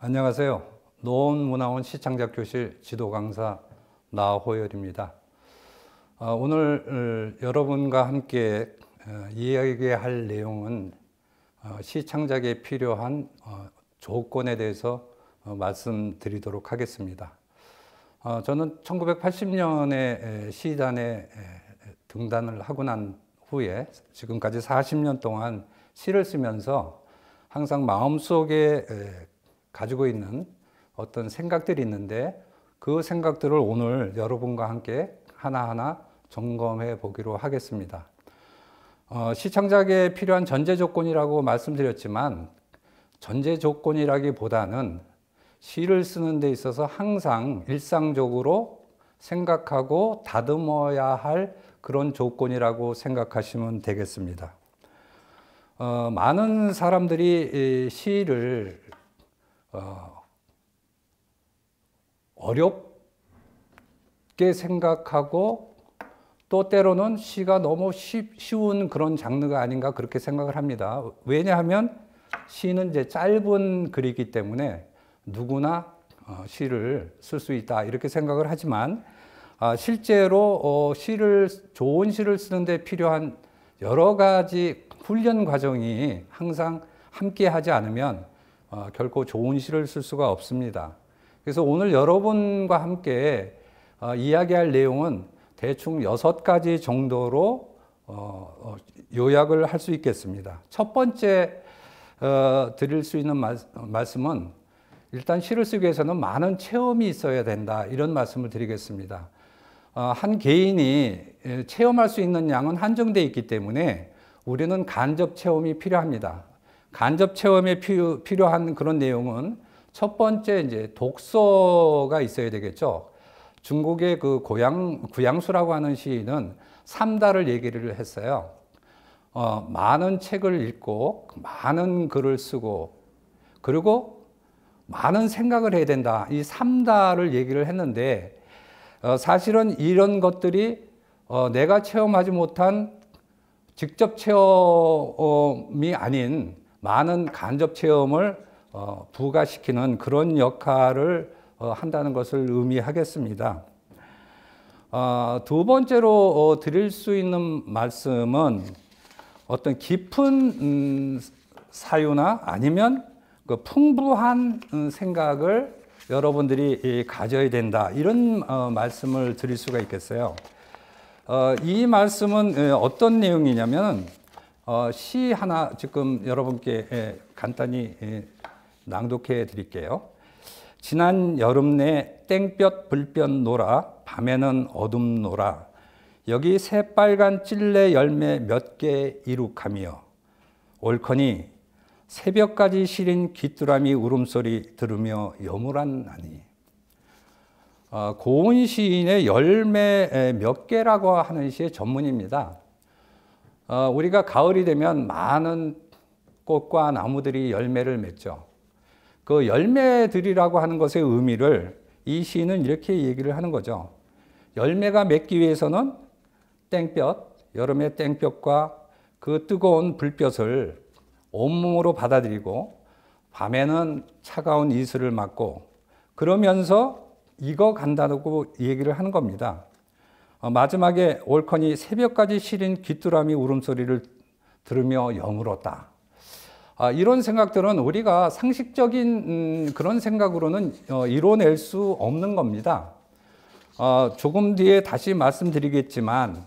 안녕하세요. 노원문화원 시창작교실 지도강사 나호열입니다. 오늘 여러분과 함께 이야기할 내용은 시창작에 필요한 조건에 대해서 말씀드리도록 하겠습니다. 저는 1980년에 시단에 등단을 하고 난 후에 지금까지 40년 동안 시를 쓰면서 항상 마음속에 가지고 있는 어떤 생각들이 있는데 그 생각들을 오늘 여러분과 함께 하나하나 점검해 보기로 하겠습니다. 시창작에 필요한 전제 조건이라고 말씀드렸지만 전제 조건이라기보다는 시를 쓰는 데 있어서 항상 일상적으로 생각하고 다듬어야 할 그런 조건이라고 생각하시면 되겠습니다. 많은 사람들이 시를 어렵게 생각하고 또 때로는 시가 너무 쉬운 그런 장르가 아닌가 그렇게 생각을 합니다. 왜냐하면 시는 이제 짧은 글이기 때문에 누구나 시를 쓸 수 있다 이렇게 생각을 하지만 실제로 좋은 시를 쓰는데 필요한 여러 가지 훈련 과정이 항상 함께 하지 않으면 결코 좋은 시를 쓸 수가 없습니다. 그래서 오늘 여러분과 함께 이야기할 내용은 대충 6가지 정도로 요약을 할 수 있겠습니다. 첫 번째 드릴 수 있는 말씀은 일단 시를 쓰기 위해서는 많은 체험이 있어야 된다 이런 말씀을 드리겠습니다. 한 개인이 체험할 수 있는 양은 한정되어 있기 때문에 우리는 간접 체험이 필요합니다. 간접 체험에 필요한 그런 내용은 첫 번째 이제 독서가 있어야 되겠죠. 중국의 그 구양수라고 하는 시인은 3다를 얘기를 했어요. 많은 책을 읽고 많은 글을 쓰고 그리고 많은 생각을 해야 된다. 이 3다를 얘기를 했는데 사실은 이런 것들이 내가 체험하지 못한 직접 체험이 아닌 많은 간접 체험을 부과시키는 그런 역할을 한다는 것을 의미하겠습니다. 두 번째로 드릴 수 있는 말씀은 어떤 깊은 사유나 아니면 그 풍부한 생각을 여러분들이 가져야 된다 이런 말씀을 드릴 수가 있겠어요. 이 말씀은 어떤 내용이냐면 시 하나 지금 여러분께 간단히 낭독해 드릴게요. 지난 여름 내 땡볕 불볕 노라 밤에는 어둠 노라 여기 새빨간 찔레 열매 몇 개 이룩하며 옳거니 새벽까지 시린 귀뚜라미 울음소리 들으며 여물었나니. 고은 시인의 열매 몇 개라고 하는 시의 전문입니다. 우리가 가을이 되면 많은 꽃과 나무들이 열매를 맺죠. 그 열매들이라고 하는 것의 의미를 이 시인은 이렇게 얘기를 하는 거죠. 열매가 맺기 위해서는 땡볕, 여름의 땡볕과 그 뜨거운 불볕을 온몸으로 받아들이고 밤에는 차가운 이슬을 맞고 그러면서 익어간다고 얘기를 하는 겁니다. 마지막에 옳거니 새벽까지 시린 귀뚜라미 울음소리를 들으며 여물었다. 이런 생각들은 우리가 상식적인 그런 생각으로는 이뤄낼 수 없는 겁니다. 조금 뒤에 다시 말씀드리겠지만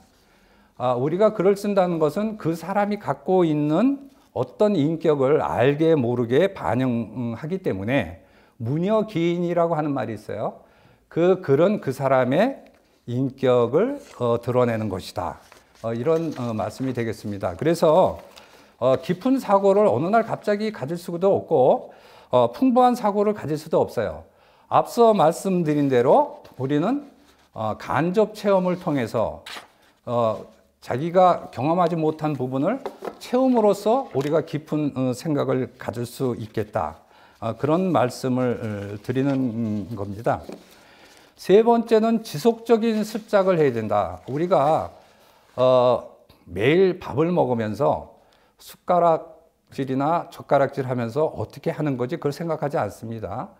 우리가 글을 쓴다는 것은 그 사람이 갖고 있는 어떤 인격을 알게 모르게 반영하기 때문에 무녀기인이라고 하는 말이 있어요. 그 글은 그 사람의 인격을 드러내는 것이다. 이런 말씀이 되겠습니다. 그래서 깊은 사고를 어느 날 갑자기 가질 수도 없고 풍부한 사고를 가질 수도 없어요. 앞서 말씀드린 대로 우리는 간접 체험을 통해서 자기가 경험하지 못한 부분을 체험으로써 우리가 깊은 생각을 가질 수 있겠다. 그런 말씀을 드리는 겁니다. 세 번째는 지속적인 습작을 해야 된다. 우리가 매일 밥을 먹으면서 숟가락 질이나 젓가락질 하면서 어떻게 하는 거지 그걸 생각하지 않습니다.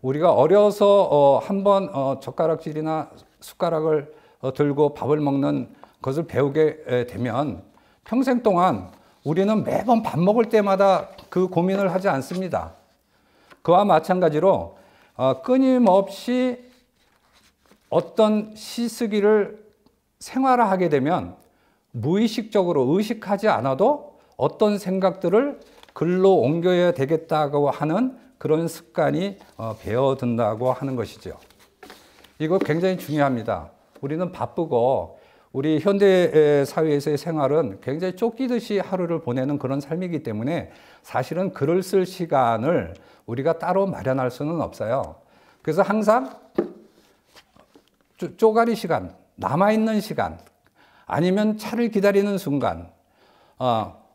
우리가 어려서 한번 젓가락질이나 숟가락을 들고 밥을 먹는 것을 배우게 되면 평생 동안 우리는 매번 밥 먹을 때마다 그 고민을 하지 않습니다. 그와 마찬가지로 끊임없이 어떤 시쓰기를 생활화하게 되면 무의식적으로 의식하지 않아도 어떤 생각들을 글로 옮겨야 되겠다고 하는 그런 습관이 배어든다고 하는 것이죠. 이거 굉장히 중요합니다. 우리는 바쁘고 우리 현대 사회에서의 생활은 굉장히 쫓기듯이 하루를 보내는 그런 삶이기 때문에 사실은 글을 쓸 시간을 우리가 따로 마련할 수는 없어요. 그래서 항상 쪼가리 시간, 남아있는 시간, 아니면 차를 기다리는 순간,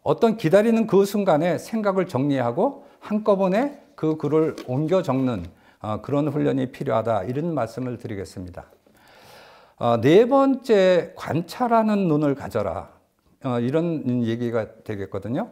어떤 기다리는 그 순간에 생각을 정리하고 한꺼번에 그 글을 옮겨 적는 그런 훈련이 필요하다, 이런 말씀을 드리겠습니다. 네 번째, 관찰하는 눈을 가져라. 이런 얘기가 되겠거든요.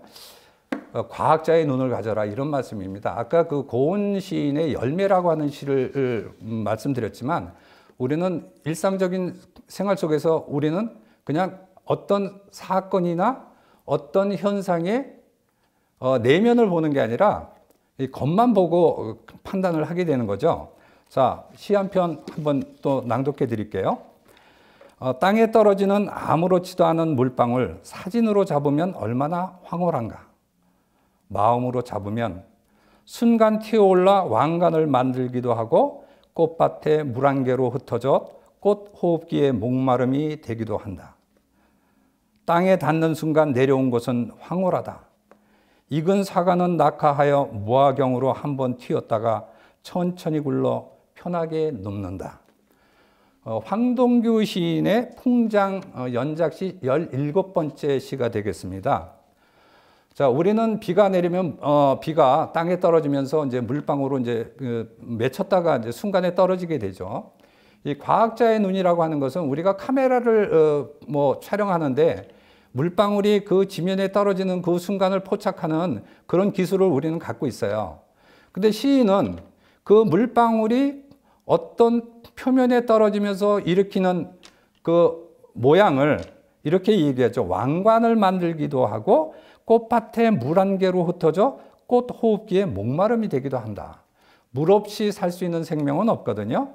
과학자의 눈을 가져라, 이런 말씀입니다. 아까 그 고은 시인의 열매라고 하는 시를 말씀드렸지만, 우리는 일상적인 생활 속에서 우리는 그냥 어떤 사건이나 어떤 현상의 내면을 보는 게 아니라 이 겉만 보고 판단을 하게 되는 거죠. 자, 시 한 편 한번 또 낭독해 드릴게요. 땅에 떨어지는 아무렇지도 않은 물방울, 사진으로 잡으면 얼마나 황홀한가. 마음으로 잡으면 순간 튀어올라 왕관을 만들기도 하고 꽃밭에 물 한 개로 흩어져 꽃 호흡기에 목마름이 되기도 한다. 땅에 닿는 순간 내려온 것은 황홀하다. 익은 사과는 낙하하여 무화경으로 한번 튀었다가 천천히 굴러 편하게 눕는다. 황동규 시인의 풍장 연작시 17번째 시가 되겠습니다. 자, 우리는 비가 내리면 비가 땅에 떨어지면서 이제 물방울로 이제 맺혔다가 이제 순간에 떨어지게 되죠. 이 과학자의 눈이라고 하는 것은 우리가 카메라를 촬영하는데 물방울이 그 지면에 떨어지는 그 순간을 포착하는 그런 기술을 우리는 갖고 있어요. 근데 시인은 그 물방울이 어떤 표면에 떨어지면서 일으키는 그 모양을 이렇게 얘기하죠. 왕관을 만들기도 하고 꽃밭에 물 한 개로 흩어져 꽃 호흡기에 목마름이 되기도 한다. 물 없이 살 수 있는 생명은 없거든요.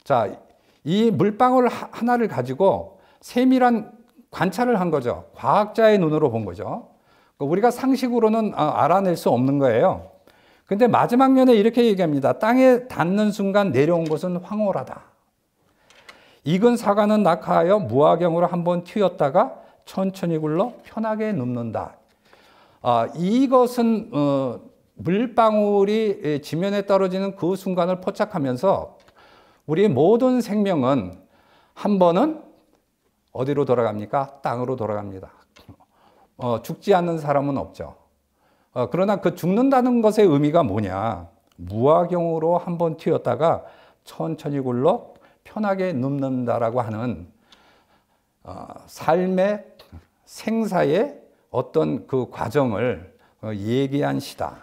자, 이 물방울 하나를 가지고 세밀한 관찰을 한 거죠. 과학자의 눈으로 본 거죠. 우리가 상식으로는 알아낼 수 없는 거예요. 근데 마지막 면에 이렇게 얘기합니다. 땅에 닿는 순간 내려온 것은 황홀하다. 익은 사과는 낙하하여 무화경으로 한번 튀었다가 천천히 굴러 편하게 눕는다. 이것은 물방울이 지면에 떨어지는 그 순간을 포착하면서 우리 모든 생명은 한 번은 어디로 돌아갑니까? 땅으로 돌아갑니다. 죽지 않는 사람은 없죠. 그러나 그 죽는다는 것의 의미가 뭐냐? 무화경으로 한번 튀었다가 천천히 굴러 편하게 눕는다라고 하는 삶의 생사의 어떤 그 과정을 얘기한 시다.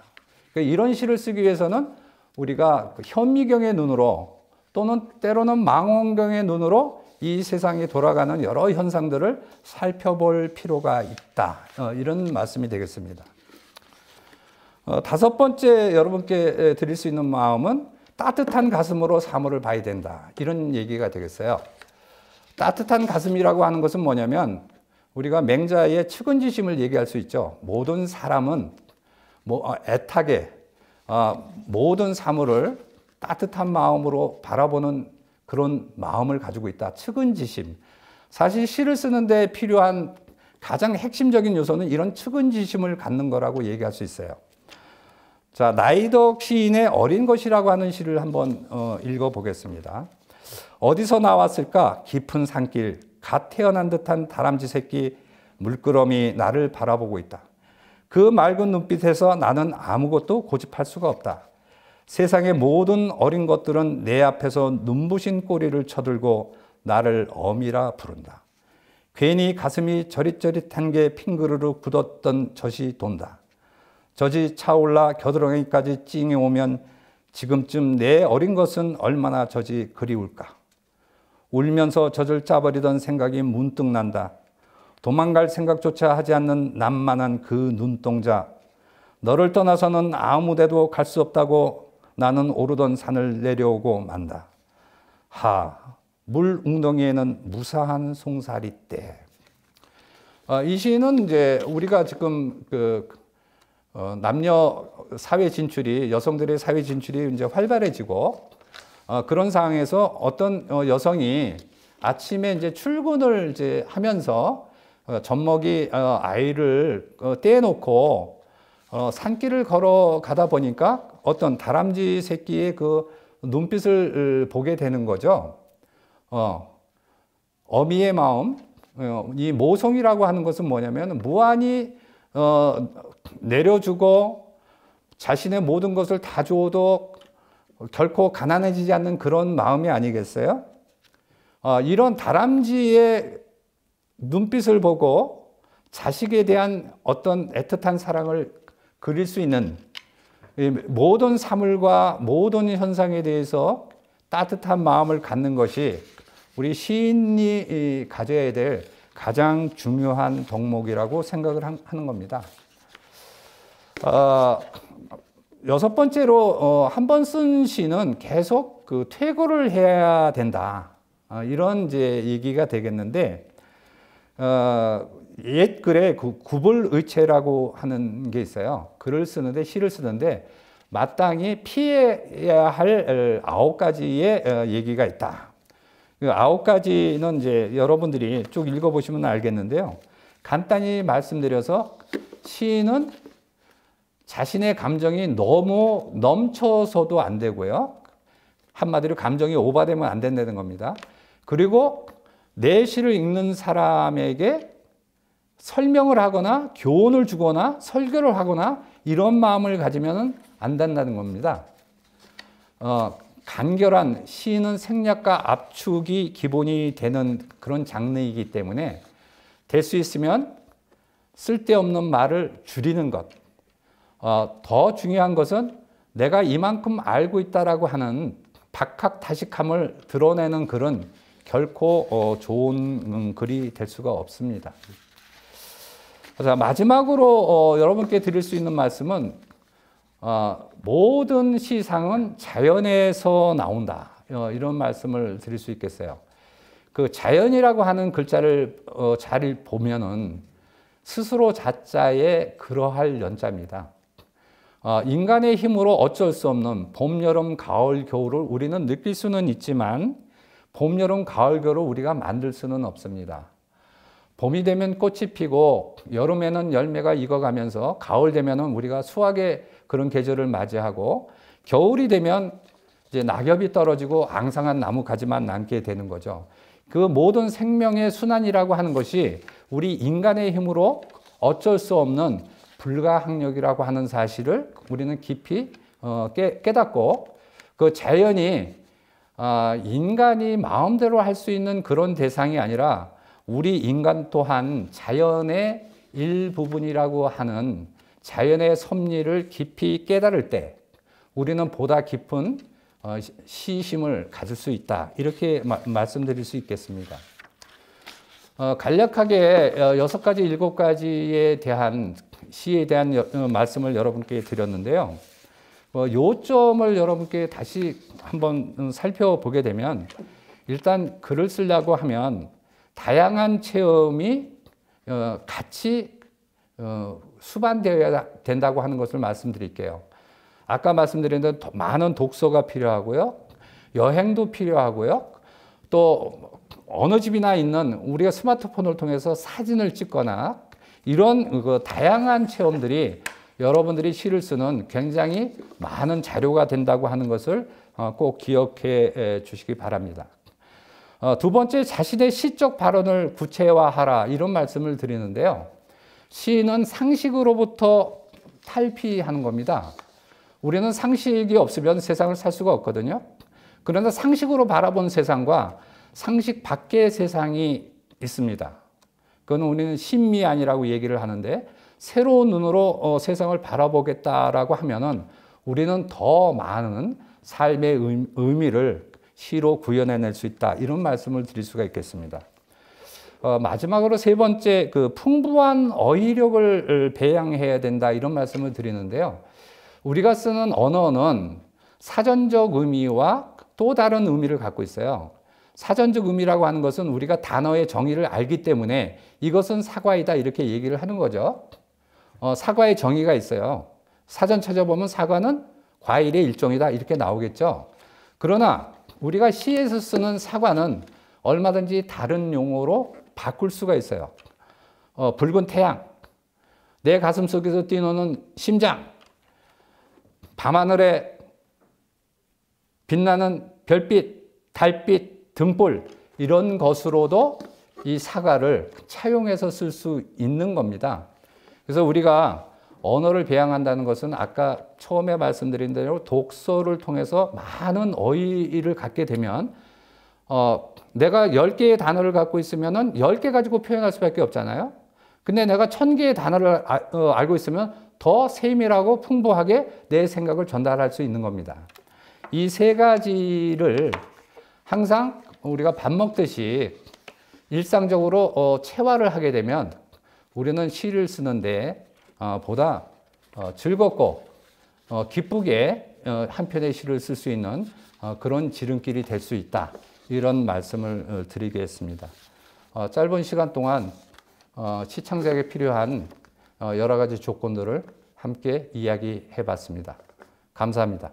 이런 시를 쓰기 위해서는 우리가 현미경의 눈으로 또는 때로는 망원경의 눈으로 이 세상이 돌아가는 여러 현상들을 살펴볼 필요가 있다. 이런 말씀이 되겠습니다. 다섯 번째 여러분께 드릴 수 있는 마음은 따뜻한 가슴으로 사물을 봐야 된다. 이런 얘기가 되겠어요. 따뜻한 가슴이라고 하는 것은 뭐냐면 우리가 맹자의 측은지심을 얘기할 수 있죠. 모든 사람은 애타게 모든 사물을 따뜻한 마음으로 바라보는 그런 마음을 가지고 있다. 측은지심. 사실 시를 쓰는데 필요한 가장 핵심적인 요소는 이런 측은지심을 갖는 거라고 얘기할 수 있어요. 자, 나이덕 시인의 어린 것이라고 하는 시를 한번 읽어보겠습니다. 어디서 나왔을까? 깊은 산길, 갓 태어난 듯한 다람쥐 새끼 물끄러미 나를 바라보고 있다. 그 맑은 눈빛에서 나는 아무것도 고집할 수가 없다. 세상의 모든 어린 것들은 내 앞에서 눈부신 꼬리를 쳐들고 나를 어미라 부른다. 괜히 가슴이 저릿저릿한 게 핑그르르 굳었던 젖이 돈다. 젖이 차올라 겨드랑이까지 찡해 오면 지금쯤 내 어린 것은 얼마나 젖이 그리울까. 울면서 젖을 짜버리던 생각이 문득 난다. 도망갈 생각조차 하지 않는 남만한 그 눈동자. 너를 떠나서는 아무 데도 갈 수 없다고 나는 오르던 산을 내려오고 만다. 물 웅덩이에는 무사한 송사리떼. 이 시는 이제 우리가 지금 남녀 사회 진출이, 여성들의 사회 진출이 이제 활발해지고, 그런 상황에서 어떤 여성이 아침에 이제 출근을 이제 하면서 젖먹이 아이를 떼놓고 산길을 걸어가다 보니까 어떤 다람쥐 새끼의 그 눈빛을 보게 되는 거죠. 어미의 마음, 이 모성이라고 하는 것은 뭐냐면 무한히 내려주고 자신의 모든 것을 다 줘도 결코 가난해지지 않는 그런 마음이 아니겠어요? 이런 다람쥐의 눈빛을 보고 자식에 대한 어떤 애틋한 사랑을 그릴 수 있는, 모든 사물과 모든 현상에 대해서 따뜻한 마음을 갖는 것이 우리 시인이 가져야 될 가장 중요한 덕목이라고 생각을 하는 겁니다. 여섯 번째로 한 번 쓴 시는 계속 퇴고를 해야 된다. 이런 이제 얘기가 되겠는데, 옛 글에 구불의체라고 하는 게 있어요. 글을 쓰는데, 시를 쓰는데 마땅히 피해야 할 9가지의 얘기가 있다. 그 9가지는 이제 여러분들이 쭉 읽어보시면 알겠는데요. 간단히 말씀드려서, 시인은 자신의 감정이 너무 넘쳐서도 안 되고요. 한마디로 감정이 오버되면 안 된다는 겁니다. 그리고 내 시를 읽는 사람에게 설명을 하거나 교훈을 주거나 설교를 하거나 이런 마음을 가지면 안 된다는 겁니다. 간결한, 시는 생략과 압축이 기본이 되는 그런 장르이기 때문에 될 수 있으면 쓸데없는 말을 줄이는 것. 더 중요한 것은 내가 이만큼 알고 있다라고 하는 박학다식함을 드러내는 글은 결코 좋은 글이 될 수가 없습니다. 자, 마지막으로 여러분께 드릴 수 있는 말씀은, 모든 시상은 자연에서 나온다. 이런 말씀을 드릴 수 있겠어요. 그 자연이라고 하는 글자를 잘 보면은 스스로 자자에 그러할 연자입니다. 인간의 힘으로 어쩔 수 없는 봄, 여름, 가을, 겨울을 우리는 느낄 수는 있지만 봄, 여름, 가을, 겨울을 우리가 만들 수는 없습니다. 봄이 되면 꽃이 피고 여름에는 열매가 익어가면서 가을 되면은 우리가 수확의 그런 계절을 맞이하고 겨울이 되면 이제 낙엽이 떨어지고 앙상한 나뭇가지만 남게 되는 거죠. 그 모든 생명의 순환이라고 하는 것이 우리 인간의 힘으로 어쩔 수 없는 불가항력이라고 하는 사실을 우리는 깊이 깨닫고, 그 자연이 인간이 마음대로 할 수 있는 그런 대상이 아니라 우리 인간 또한 자연의 일부분이라고 하는 자연의 섭리를 깊이 깨달을 때 우리는 보다 깊은 시심을 가질 수 있다. 이렇게 말씀드릴 수 있겠습니다. 간략하게 6가지, 7가지에 대한 시에 대한 말씀을 여러분께 드렸는데요. 요점을 여러분께 다시 한번 살펴보게 되면, 일단 글을 쓰려고 하면 다양한 체험이 같이 수반되어야 된다고 하는 것을 말씀드릴게요. 아까 말씀드린 대로 많은 독서가 필요하고요. 여행도 필요하고요. 또 어느 집이나 있는 우리가 스마트폰을 통해서 사진을 찍거나 이런 다양한 체험들이 여러분들이 시를 쓰는 굉장히 많은 자료가 된다고 하는 것을 꼭 기억해 주시기 바랍니다. 두 번째, 자신의 시적 발언을 구체화하라, 이런 말씀을 드리는데요. 시는 상식으로부터 탈피하는 겁니다. 우리는 상식이 없으면 세상을 살 수가 없거든요. 그러나 상식으로 바라본 세상과 상식 밖의 세상이 있습니다. 그건 우리는 신미안이라고 얘기를 하는데, 새로운 눈으로 세상을 바라보겠다라고 하면은 우리는 더 많은 삶의 의미를 시로 구현해낼 수 있다. 이런 말씀을 드릴 수가 있겠습니다. 마지막으로 세 번째, 그 풍부한 어휘력을 배양해야 된다. 이런 말씀을 드리는데요. 우리가 쓰는 언어는 사전적 의미와 또 다른 의미를 갖고 있어요. 사전적 의미라고 하는 것은 우리가 단어의 정의를 알기 때문에 이것은 사과이다 이렇게 얘기를 하는 거죠. 사과의 정의가 있어요. 사전 찾아보면 사과는 과일의 일종이다 이렇게 나오겠죠. 그러나 우리가 시에서 쓰는 사과는 얼마든지 다른 용어로 바꿀 수가 있어요. 붉은 태양, 내 가슴 속에서 뛰노는 심장, 밤하늘에 빛나는 별빛, 달빛, 등불 이런 것으로도 이 사과를 차용해서 쓸 수 있는 겁니다. 그래서 우리가 언어를 배양한다는 것은 아까 처음에 말씀드린 대로 독서를 통해서 많은 어휘를 갖게 되면 내가 10개의 단어를 갖고 있으면 10개 가지고 표현할 수밖에 없잖아요. 근데 내가 1000개의 단어를 알고 있으면 더 세밀하고 풍부하게 내 생각을 전달할 수 있는 겁니다. 이 세 가지를 항상 우리가 밥 먹듯이 일상적으로 체화를 하게 되면 우리는 시를 쓰는데 보다 즐겁고 기쁘게 한 편의 시를 쓸 수 있는 그런 지름길이 될 수 있다. 이런 말씀을 드리겠습니다. 짧은 시간 동안 시창작에 필요한 여러 가지 조건들을 함께 이야기해 봤습니다. 감사합니다.